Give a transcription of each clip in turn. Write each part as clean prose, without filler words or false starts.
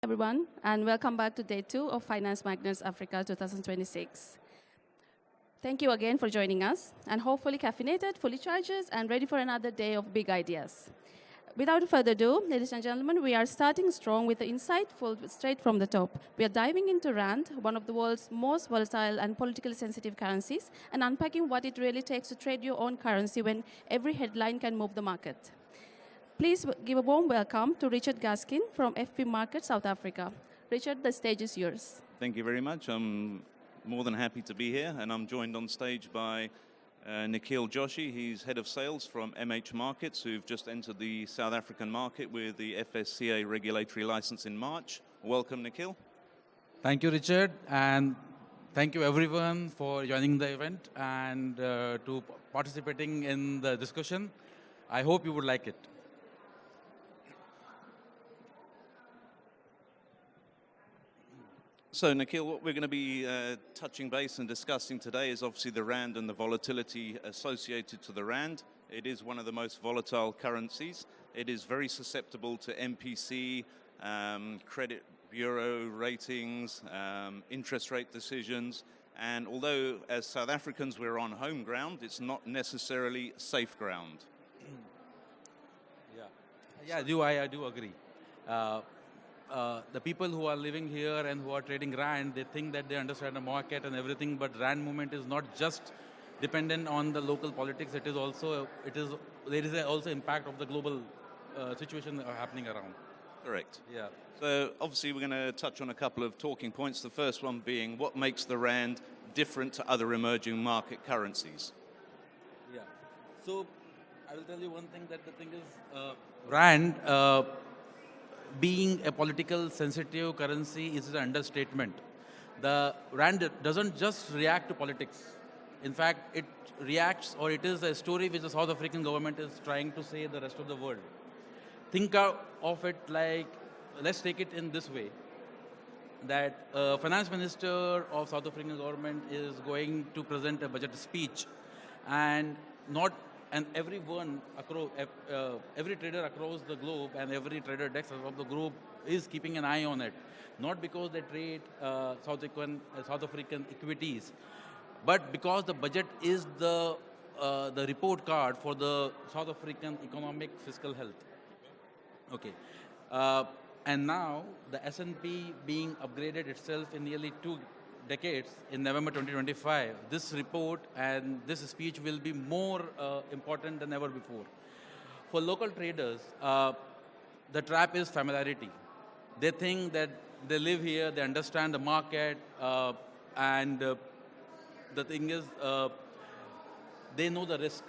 everyone, and welcome back to day 2 of Finance Magnates Africa 2026. Thank you again for joining us, and hopefully caffeinated, fully charged, and ready for another day of big ideas. Without further ado, ladies and gentlemen, we are starting strong with the insightful straight from the top. We are diving into RAND, one of the world's most volatile and politically sensitive currencies, and unpacking what it really takes to trade your own currency when every headline can move the market. Please give a warm welcome to Richard Gaskin from FP Market South Africa. Richard, the stage is yours. Thank you very much. I'm more than happy to be here, and I'm joined on stage by Nikhil Joshi. He's head of sales from MH Markets, who've just entered the South African market with the FSCA regulatory license in March. Welcome, Nikhil. Thank you, Richard, and thank you everyone for joining the event and to participating in the discussion. I hope you would like it. So, Nikhil, what we're going to be touching base and discussing today is obviously the RAND and the volatility associated to the RAND. It is one of the most volatile currencies. It is very susceptible to MPC, credit bureau ratings, interest rate decisions. And although as South Africans we're on home ground, it's not necessarily safe ground. I do agree. The people who are living here and who are trading RAND, they think that they understand the market and everything, but RAND movement is not just dependent on the local politics. There is also impact of the global situation happening around. Correct. Yeah. So obviously we're going to touch on a couple of talking points. The first one being what makes the RAND different to other emerging market currencies. Yeah. So I will tell you one thing, that the thing is RAND being a political sensitive currency is an understatement. The RAND doesn't just react to politics. In fact, it reacts, or it is a story which the South African government is trying to say the rest of the world. Think of it like, let's take it in this way, that finance minister of South African government is going to present a budget speech, and everyone across, every trader across the globe and every trader desk of the globe is keeping an eye on it. Not because they trade South African equities, but because the budget is the report card for the South African economic fiscal health. Okay. And now the S&P being upgraded itself in nearly 2 decades in November 2025, this report and this speech will be more important than ever before. For local traders, the trap is familiarity. They think that they live here, they understand the market, and the thing is, they know the risk.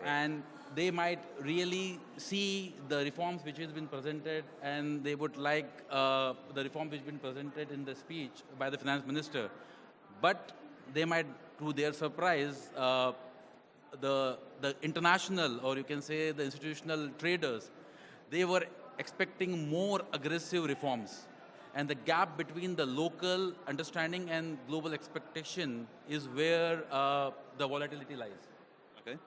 And they might really see the reforms which has been presented, and they would like the reforms which have been presented in the speech by the finance minister. But they might, to their surprise, the international, or you can say the institutional traders, they were expecting more aggressive reforms. And the gap between the local understanding and global expectation is where the volatility lies. Okay.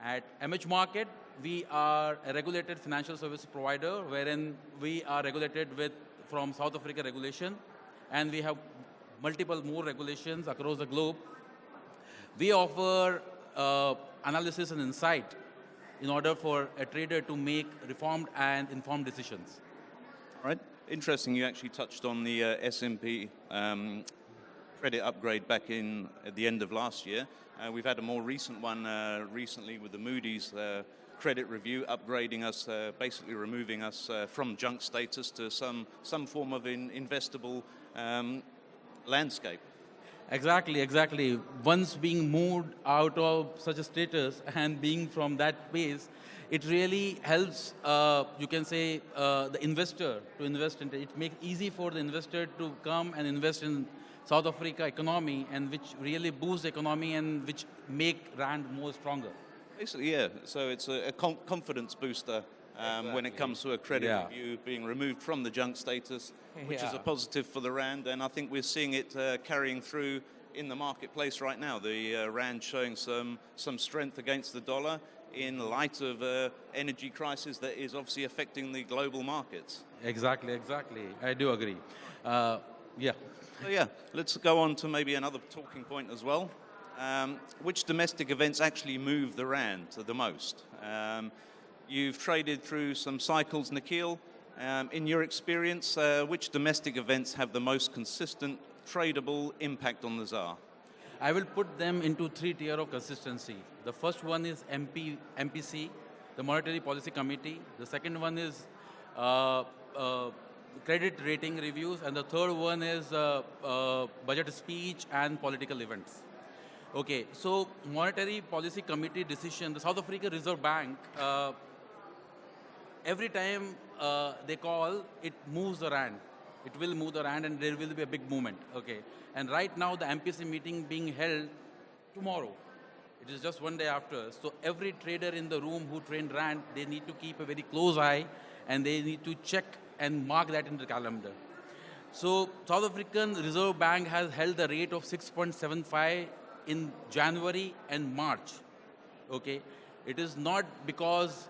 At MH Market, we are a regulated financial service provider, wherein we are regulated from South Africa regulation, and we have multiple more regulations across the globe. We offer analysis and insight in order for a trader to make reformed and informed decisions. All right. Interesting, you actually touched on the S&P credit upgrade back at the end of last year. We've had a more recent one recently with the Moody's credit review, upgrading us, basically removing us from junk status to some form of investable landscape. Exactly. Once being moved out of such a status and being from that base, it really helps, you can say, the investor to invest in it. It makes it easy for the investor to come and invest in South Africa economy, and which really boosts the economy and which make RAND more stronger. Basically, yeah. So it's a confidence booster when it comes to a credit review being removed from the junk status, which is a positive for the RAND. And I think we're seeing it carrying through in the marketplace right now. The RAND showing some strength against the dollar. in light of energy crisis that is obviously affecting the global markets. Exactly, exactly. I do agree. Yeah. So yeah, let's go on to maybe another talking point as well. Which domestic events actually move the rand the most? You've traded through some cycles, Nikhil. In your experience, which domestic events have the most consistent tradable impact on the ZAR? I will put them into 3 tiers of consistency. The first one is MPC, the Monetary Policy Committee. The second one is credit rating reviews, and the third one is budget speech and political events. Okay, so Monetary Policy Committee decision, the South African Reserve Bank, every time they call, it moves the rand. It will move the rand and there will be a big movement, okay. And right now the MPC meeting being held tomorrow. It is just one day after. So every trader in the room who trained rand, they need to keep a very close eye and they need to check and mark that in the calendar. So South African Reserve Bank has held the rate of 6.75 in January and March, okay. It is not because,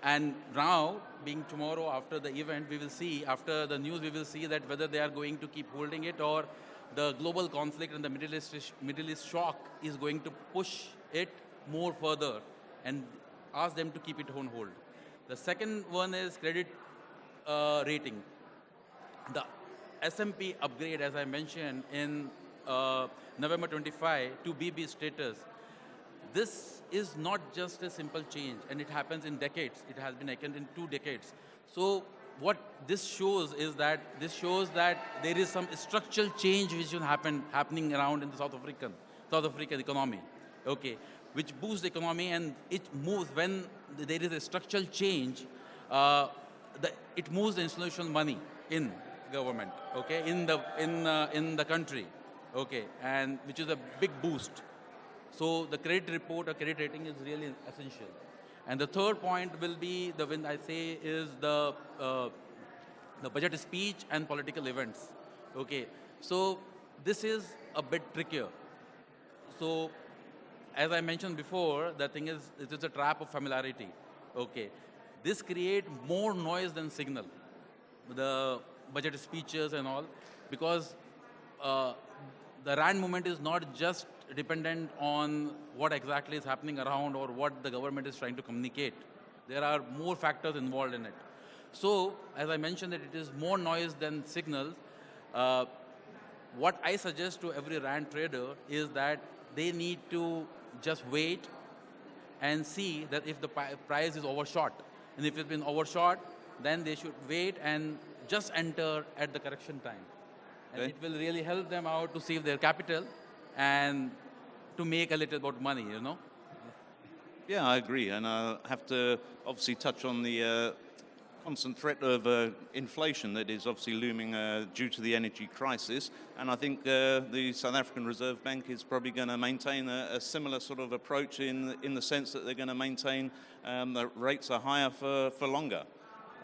and now, being tomorrow after the event, we will see, after the news, we will see that whether they are going to keep holding it or the global conflict and the Middle East shock is going to push it more further and ask them to keep it on hold. The second one is credit rating. The S&P upgrade, as I mentioned, in November 25 to BB status. This is not just a simple change, and it happens in decades. It has been taken in 2 decades. So what this shows is that there is some structural change which is happening around in the South African economy, okay, which boosts the economy and it moves when there is a structural change. It moves the institutional money in government, okay, in the country, okay, and which is a big boost. So the credit report or credit rating is really essential. And the third point will be when I say is the budget speech and political events. Okay, so this is a bit trickier. So as I mentioned before, the thing is, it is a trap of familiarity. Okay, this creates more noise than signal, the budget speeches and all, because the rand movement is not just dependent on what exactly is happening around or what the government is trying to communicate. There are more factors involved in it. So, as I mentioned, that it is more noise than signals. What I suggest to every rand trader is that they need to just wait and see that if the price is overshot. And if it's been overshot, then they should wait and just enter at the correction time. And it will really help them out to save their capital and to make a little bit money, you know? Yeah, I agree. And I have to obviously touch on the constant threat of inflation that is obviously looming due to the energy crisis. And I think the South African Reserve Bank is probably going to maintain a similar sort of approach in the sense that they're going to maintain the rates are higher for longer.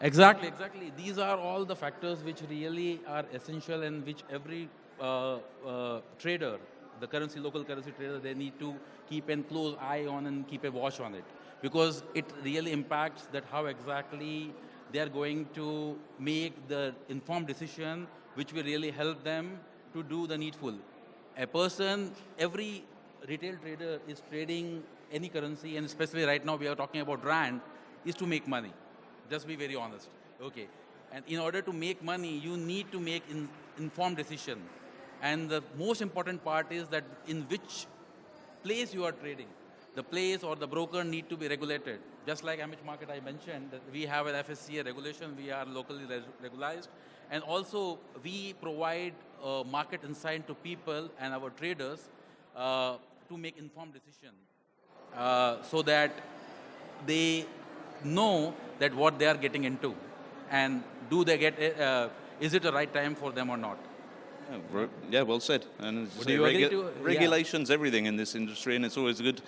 Exactly, exactly. These are all the factors which really are essential and which every trader, the local currency trader, they need to keep a close eye on and keep a watch on it. Because it really impacts that how exactly they are going to make the informed decision which will really help them to do the needful. Every retail trader is trading any currency, and especially right now we are talking about rand, is to make money. Just be very honest, okay. And in order to make money, you need to make informed decision. And the most important part is that in which place you are trading. The place or the broker need to be regulated. Just like Amish Market I mentioned, that we have an FSCA regulation, we are locally regularized. And also we provide market insight to people and our traders to make informed decision so that they know that what they are getting into, and do they get is it the right time for them or not? Yeah, well said. And regulations, everything in this industry, and it's always good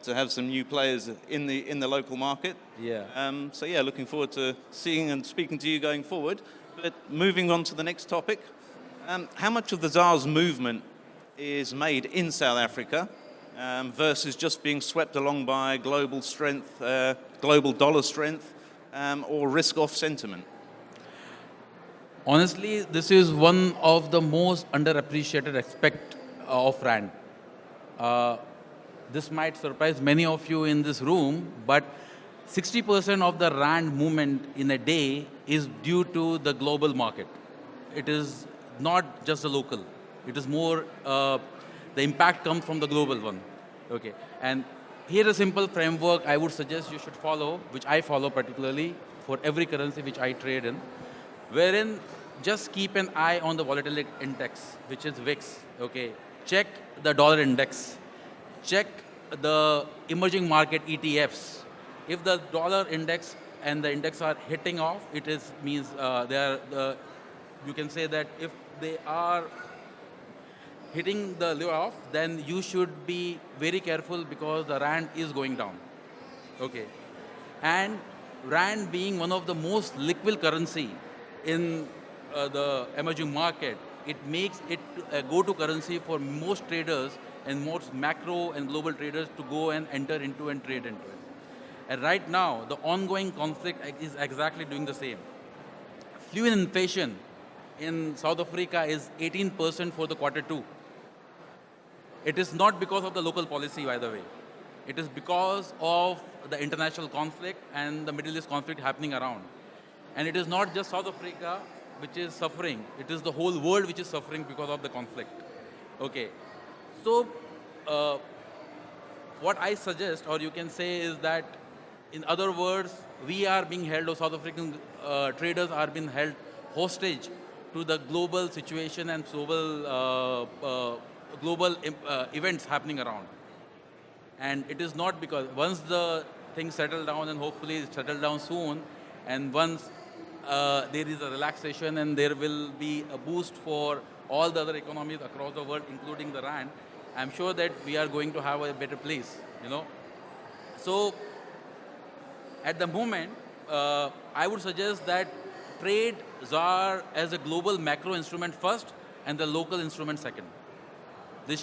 to have some new players in the local market. Yeah. So yeah, looking forward to seeing and speaking to you going forward. But moving on to the next topic, how much of the ZAR's movement is made in South Africa, versus just being swept along by global strength, global dollar strength, or risk-off sentiment? Honestly, this is one of the most underappreciated aspect of RAND. This might surprise many of you in this room, but 60% of the RAND movement in a day is due to the global market. It is not just the local. It is more, the impact comes from the global one. Okay, and here a simple framework I would suggest you should follow, which I follow particularly for every currency which I trade in, wherein just keep an eye on the volatility index, which is VIX. Okay, check the dollar index, check the emerging market ETFs. If the dollar index and the index are hitting off, it is means they are you can say that if they are hitting the low off, then you should be very careful because the RAND is going down. Okay, and RAND being one of the most liquid currency in the emerging market, it makes it a go-to currency for most traders and most macro and global traders to go and enter into and trade into it. And right now, the ongoing conflict is exactly doing the same. Fuel inflation in South Africa is 18% for the Q2. It is not because of the local policy, by the way. It is because of the international conflict and the Middle East conflict happening around. And it is not just South Africa which is suffering. It is the whole world which is suffering because of the conflict. Okay. So, what I suggest, or you can say, is that, in other words, we are being held, or South African traders are being held hostage to the global situation and global events happening around. And it is not because once the things settle down, and hopefully it settle down soon, and once there is a relaxation and there will be a boost for all the other economies across the world, including the RAND, I'm sure that we are going to have a better place, you know. So, at the moment, I would suggest that trade ZAR as a global macro instrument first and the local instrument second. You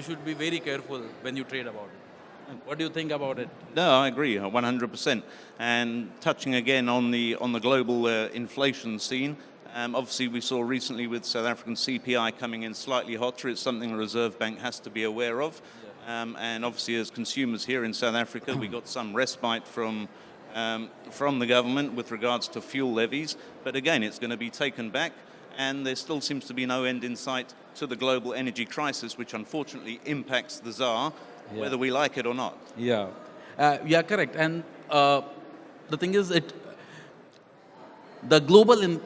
should be very careful when you trade about it. What do you think about it? No, I agree, 100%. And touching again on the global inflation scene, obviously we saw recently with South African CPI coming in slightly hotter. It's something the Reserve Bank has to be aware of. Yeah. And obviously as consumers here in South Africa, we got some respite from the government with regards to fuel levies. But again, it's going to be taken back. And there still seems to be no end in sight to the global energy crisis, which unfortunately impacts the ZAR, yeah, whether we like it or not. Yeah, yeah, correct. And the thing is, the global,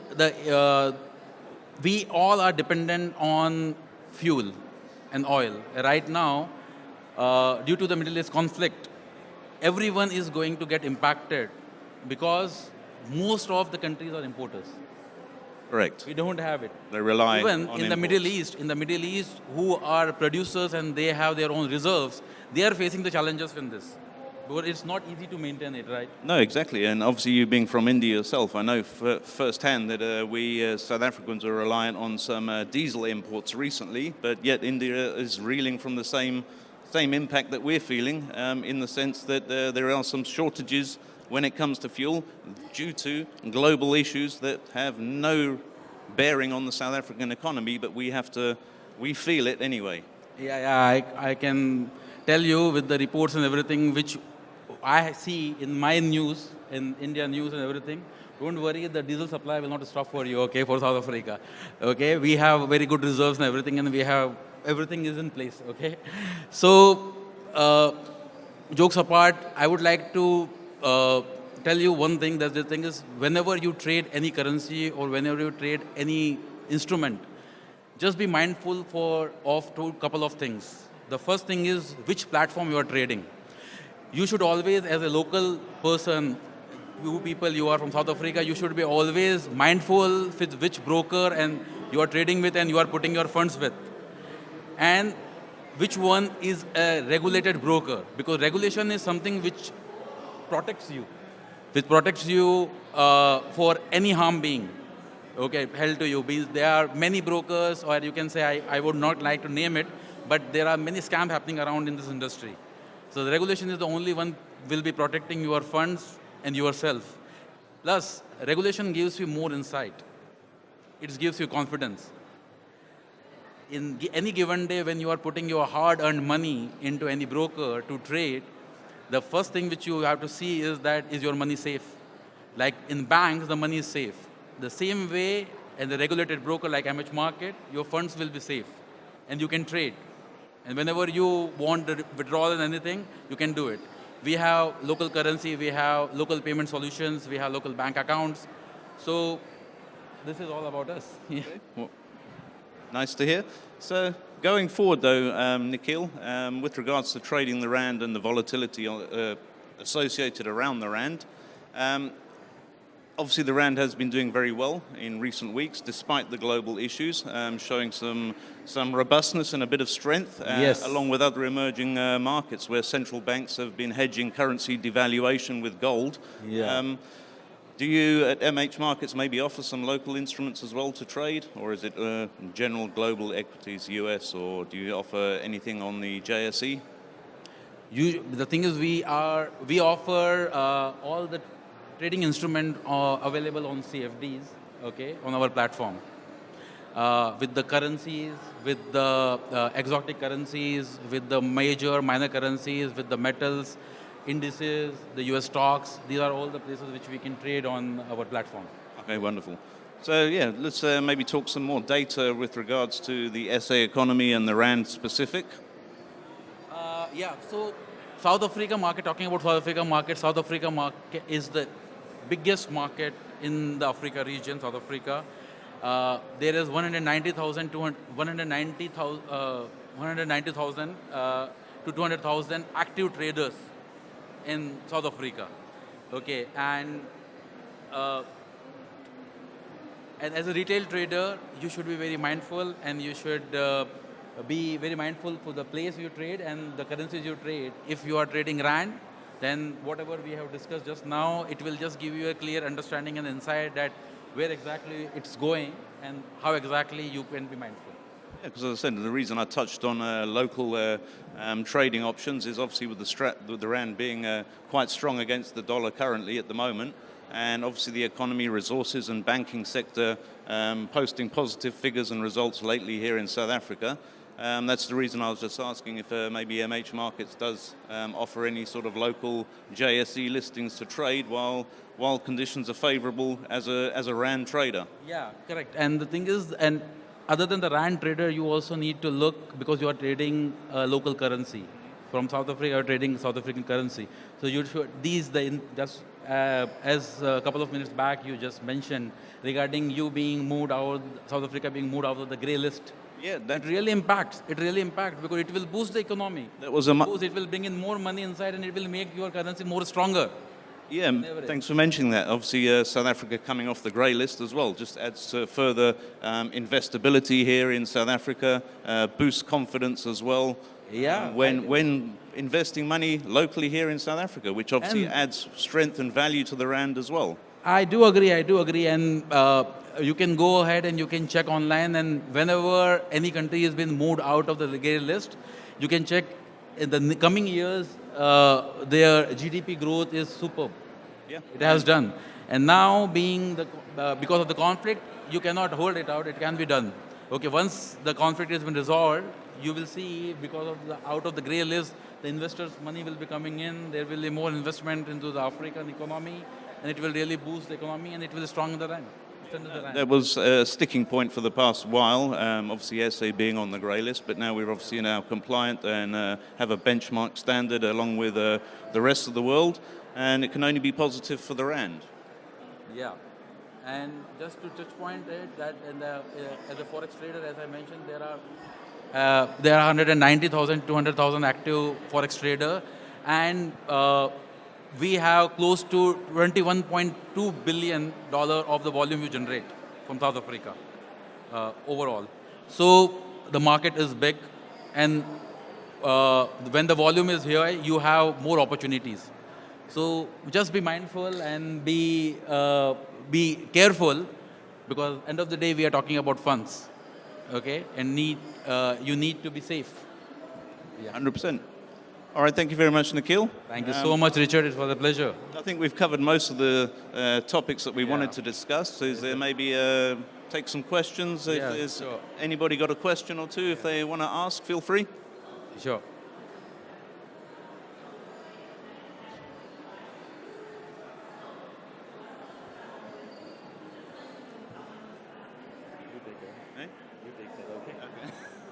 we all are dependent on fuel and oil. Right now, due to the Middle East conflict, everyone is going to get impacted because most of the countries are importers. Correct. We don't have it. They rely even on in imports. the Middle East, who are producers and they have their own reserves, they are facing the challenges in this. But it's not easy to maintain it, right? No, exactly. And obviously, you being from India yourself, I know firsthand that we South Africans are reliant on some diesel imports recently, but yet India is reeling from the same impact that we're feeling, in the sense that there are some shortages when it comes to fuel due to global issues that have no bearing on the South African economy, but we feel it anyway. Yeah, I can tell you with the reports and everything which I see in my news, in India news and everything, don't worry, the diesel supply will not stop for you, okay, for South Africa. Okay, we have very good reserves and everything, and everything is in place, okay. So, jokes apart, I would like to tell you one thing, that the thing is, whenever you trade any currency or whenever you trade any instrument, just be mindful of a couple of things. The first thing is which platform you are trading. You should always, as a local person, you are from South Africa, you should be always mindful with which broker and you are trading with and you are putting your funds with. And which one is a regulated broker, because regulation is something which protects you for any harm being, okay, held to you. There are many brokers, or you can say, I would not like to name it, but there are many scams happening around in this industry. So the regulation is the only one will be protecting your funds and yourself. Plus, regulation gives you more insight. It gives you confidence. In any given day when you are putting your hard-earned money into any broker to trade, the first thing which you have to see is that is your money safe? Like in banks, the money is safe. The same way in the regulated broker like MH Market, your funds will be safe and you can trade. And whenever you want the withdrawal and anything, you can do it. We have local currency, we have local payment solutions, we have local bank accounts. So this is all about us. Okay. Well, nice to hear. So going forward though, Nikhil, with regards to trading the RAND and the volatility associated around the RAND, obviously the RAND has been doing very well in recent weeks despite the global issues, showing some robustness and a bit of strength, Yes. along with other emerging markets where central banks have been hedging currency devaluation with gold. Yeah. Do you at MH Markets maybe offer some local instruments as well to trade, or is it general global equities, US, or do you offer anything on the JSE? The thing is, we offer all the trading instrument available on CFDs, okay, on our platform. With the currencies, with the exotic currencies, with the major, minor currencies, with the metals, indices, the US stocks. These are all the places which we can trade on our platform. Okay, wonderful. So yeah, let's maybe talk some more data with regards to the SA economy and the RAND specific. Yeah, so South Africa market, talking about South Africa market is the biggest market in the Africa region, South Africa. There is 190,000 to 200,000 active traders in South Africa. Okay, and as a retail trader, you should be very mindful, and you should be very mindful for the place you trade and the currencies you trade. If you are trading RAND, then whatever we have discussed just now, it will just give you a clear understanding and insight that where exactly it's going and how exactly you can be mindful. Yeah, because as I said, the reason I touched on local trading options is obviously with the RAND being quite strong against the dollar currently at the moment, and obviously the economy, resources and banking sector posting positive figures and results lately here in South Africa. That's the reason I was just asking if maybe MH Markets does offer any sort of local JSE listings to trade while conditions are favorable as a RAND trader. Yeah, correct. And the thing is, and other than the RAND trader, you also need to look, because you are trading local currency. From South Africa, you are trading South African currency. So you should, as a couple of minutes back you just mentioned regarding you being moved out, South Africa being moved out of the grey list. Yeah, It really impacts. It really impacts because it will boost the economy. That was It will bring in more money inside, and it will make your currency more stronger. Yeah, thanks for mentioning that. Obviously, South Africa coming off the grey list as well just adds to further investability here in South Africa, boosts confidence as well. Yeah. When investing money locally here in South Africa, which obviously adds strength and value to the RAND as well. I do agree, and you can go ahead and you can check online, and whenever any country has been moved out of the grey list, you can check in the coming years, their GDP growth is superb. Yeah. It has done. And now because of the conflict, you cannot hold it out, it can be done. Okay, once the conflict has been resolved, you will see because of out of the grey list, the investors' money will be coming in, there will be more investment into the African economy, and it will really boost the economy, and it will strengthen the rand. That was a sticking point for the past while, obviously SA being on the grey list, but now we're obviously now compliant and have a benchmark standard along with the rest of the world, and it can only be positive for the RAND. Yeah, and just to touch point it, that as a forex trader, as I mentioned, there are 190,000, 200,000 active forex trader, and we have close to $21.2 billion of the volume you generate from South Africa overall. So the market is big, and when the volume is here, you have more opportunities. So just be mindful and be careful, because end of the day we are talking about funds, okay? And you need to be safe. Yeah. 100%. All right, thank you very much, Nikhil. Thank you so much, Richard. It was a pleasure. I think we've covered most of the topics that we Yeah. wanted to discuss. So is there maybe take some questions? If Yeah, there's sure. anybody got a question or two, if they want to ask, feel free. Sure.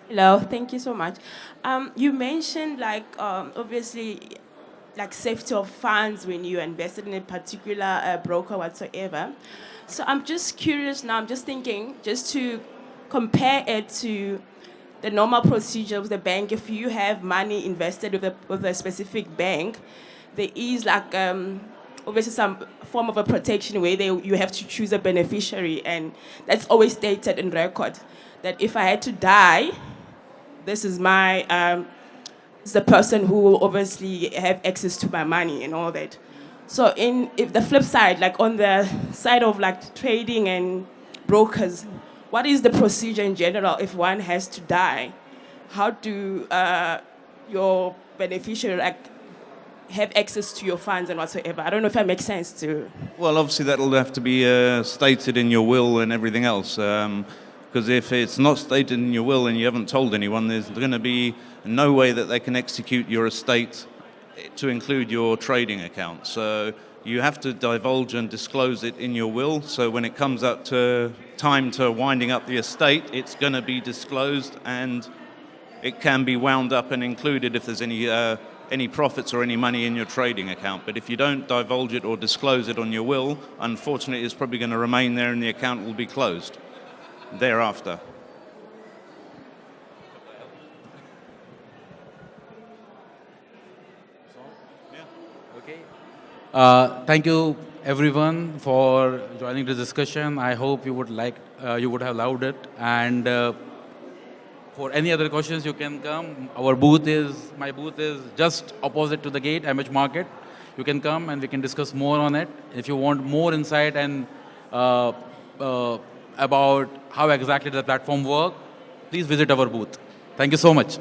Hello, thank you so much. You mentioned obviously like safety of funds when you invested in a particular broker whatsoever. So I'm just curious now, I'm just thinking, just to compare it to the normal procedure with the bank, if you have money invested with a specific bank, there is obviously some form of a protection where you have to choose a beneficiary, and that's always stated in record that if I had to die, this is my is the person who will obviously have access to my money and all that. So if the flip side, like on the side of like trading and brokers, what is the procedure in general if one has to die? How do your beneficiary have access to your funds and whatsoever? I don't know if that makes sense to. Well, obviously that'll have to be stated in your will and everything else. Because if it's not stated in your will and you haven't told anyone, there's going to be no way that they can execute your estate to include your trading account. So you have to divulge and disclose it in your will. So when it comes up to time to winding up the estate, it's going to be disclosed, and it can be wound up and included if there's any profits or any money in your trading account. But if you don't divulge it or disclose it on your will, unfortunately, it's probably going to remain there and the account will be closed thereafter. Thank you everyone for joining the discussion. I hope you would have loved it. And for any other questions, you can come. My booth is just opposite to the gate, MH Market. You can come and we can discuss more on it. If you want more insight and about how exactly the platform works, please visit our booth. Thank you so much.